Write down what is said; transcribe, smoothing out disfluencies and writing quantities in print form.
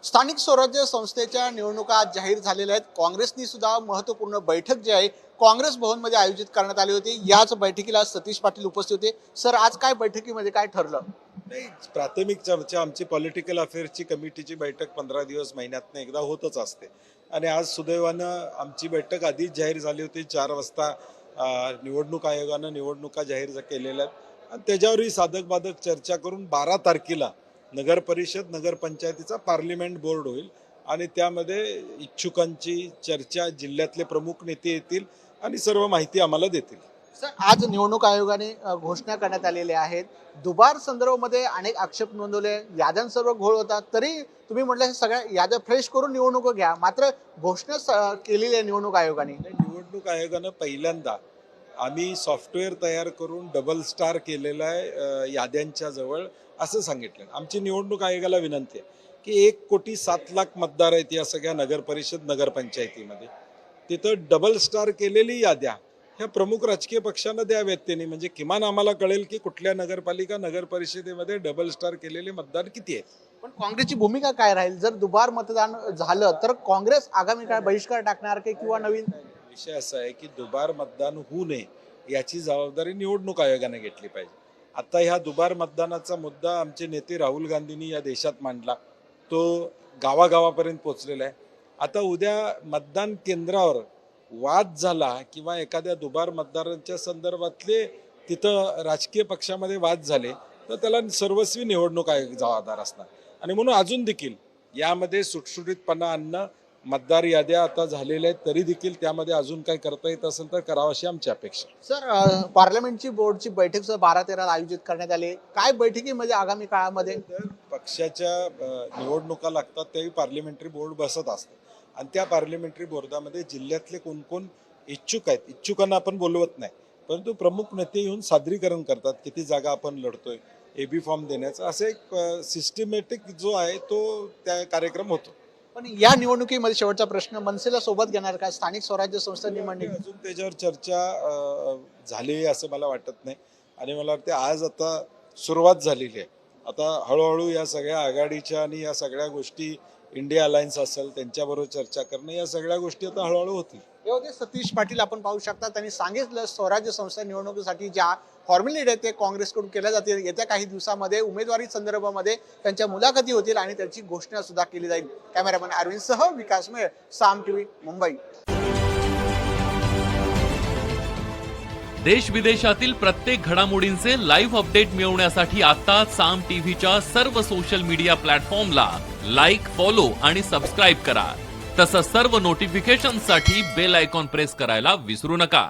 स्थानिक स्वराज्य संस्थेच्या निवडणुका आज जाहीर झालेल्या आहेत। काँग्रेसनी सुद्धा महत्त्वपूर्ण बैठक जी आहे काँग्रेस भवनमध्ये आयोजित करण्यात आली होती। याच बैठकीला सतीश पाटील उपस्थित होते। सर, आज काय बैठकीमध्ये काय ठरलं? नाही, प्राथमिक चर्चा आमची पॉलिटिकल अफेअर्सची कमिटीची बैठक 15 दिवस महिन्यातनं एकदा होतच असते आणि आज सुदैवानं आमची बैठक आधीच जाहीर झाली होती। 4 वाजता निवडणूक आयोगानं निवडणुका जाहीर केलेल्या आहेत आणि त्याच्यावरही साधक बाधक चर्चा करून 12 तारखेला नगर परिषद नगरपंचायतीचा पार्लिमेंट बोर्ड होईल आणि त्यामध्ये इच्छुकांची चर्चा, जिल्ह्यातले प्रमुख नेते येतील आणि सर्व माहिती आम्हाला देतील। सर, आज निवडणूक आयोगाने घोषणा करण्यात आलेल्या आहेत। दुबार संदर्भामध्ये अनेक आक्षेप नोंदवले, याद्यांसर्व घोळ होता, तरी तुम्ही म्हटलं सगळ्या याद्या फ्रेश करून निवडणूक घ्या, मात्र घोषणा केलेली आहे निवडणूक आयोगाने। निवडणूक आयोगानं पहिल्यांदा आम्ही सॉफ्टवेअर तयार करून डबल स्टार केलेला आहे याद्यांच्या जवळ असं सांगितलं। आमची निवडणूक आयोगाला विनंती आहे की 1,07,00,000 मतदार आहेत या सगळ्या नगर परिषद नगरपंचायतीमध्ये, तिथं डबल स्टार केलेली याद्या ह्या प्रमुख राजकीय पक्षांना द्याव्यात त्यांनी, म्हणजे किमान आम्हाला कळेल की कुठल्या नगरपालिका नगर परिषदेमध्ये डबल स्टार केलेले मतदार किती आहेत। पण काँग्रेसची भूमिका काय राहील? जर दुबार मतदान झालं तर काँग्रेस आगामी काळ बहिष्कार टाकणार की किंवा नवीन? विषय असा आहे की दुबार मतदान होऊ नये याची जबाबदारी निवडणूक आयोगाने घेतली पाहिजे। आता ह्या दुबार मतदानाचा मुद्दा आमचे नेते राहुल गांधींनी या देशात मांडला, तो गावागावापर्यंत पोहोचलेला आहे। आता उद्या मतदान केंद्रावर वाद झाला किंवा एखाद्या दुबार मतदारांच्या संदर्भातले तिथं राजकीय पक्षामध्ये वाद झाले तर त्याला सर्वस्वी निवडणूक आयोग जबाबदार असणार आणि म्हणून अजून देखील यामध्ये सुटसुटीतपणा आणणं, मतदार याद्या आता झालेल्या आहेत तरी देखील त्यामध्ये अजून काय करता येत असेल तर करावं अशी आमची अपेक्षा। सर, पार्लमेंटची बोर्डची बैठक 12-13 आयोजित करण्यात आली, काय बैठकीमध्ये आगामी काळामध्ये? पक्षाच्या निवडणुका लागतात त्यावेळी पार्लिमेंटरी बोर्ड बसत असतं आणि त्या पार्लिमेंटरी बोर्डामध्ये जिल्ह्यातले कोण कोण इच्छुक आहेत, इच्छुकांना आपण बोलवत नाही परंतु प्रमुख नेते येऊन सादरीकरण करतात, किती जागा आपण लढतोय, AB फॉर्म देण्याचा असं एक सिस्टमॅटिक जो आहे तो त्या कार्यक्रम होतो। पण या निवडणुकीमध्ये शेवटचा प्रश्न, मनसेला सोबत घेणार का? स्थानिक स्वराज्य संस्था निवडणूक अजून त्याच्यावर चर्चा झाली असं मला वाटत नाही आणि मला वाटते आज आता सुरुवात झालेली आहे। आता हळूहळू या सगळ्या आघाडीच्या आणि या सगळ्या गोष्टी, इंडिया अलायन्स असेल त्यांच्याबरोबर चर्चा करणं, या सगळ्या गोष्टी आता हळूहळू होतील। होते सतीश पाटील आपण पाहू शकता, त्यांनी सांगितलं स्वराज्य संस्था निवडणुकीसाठी ज्या फॉर्मॅलिटी आहेत ते काँग्रेसकडून केल्या जातील। येत्या काही दिवसामध्ये उमेदवारी संदर्भामध्ये त्यांच्या मुलाखती होतील आणि त्याची घोषणा सुद्धा केली जाईल। कॅमेरामॅन अरविंद सह विकास मेळ, साम टीव्ही, मुंबई। देश विदेशातील प्रत्येक घडामोडींचे लाईव्ह अपडेट मिळवण्यासाठी आता साम टीव्हीच्या सर्व सोशल मीडिया प्लॅटफॉर्मला लाईक, फॉलो आणि सबस्क्राईब करा। तसंच सर्व नोटिफिकेशनसाठी बेल आयकॉन प्रेस करायला विसरू नका।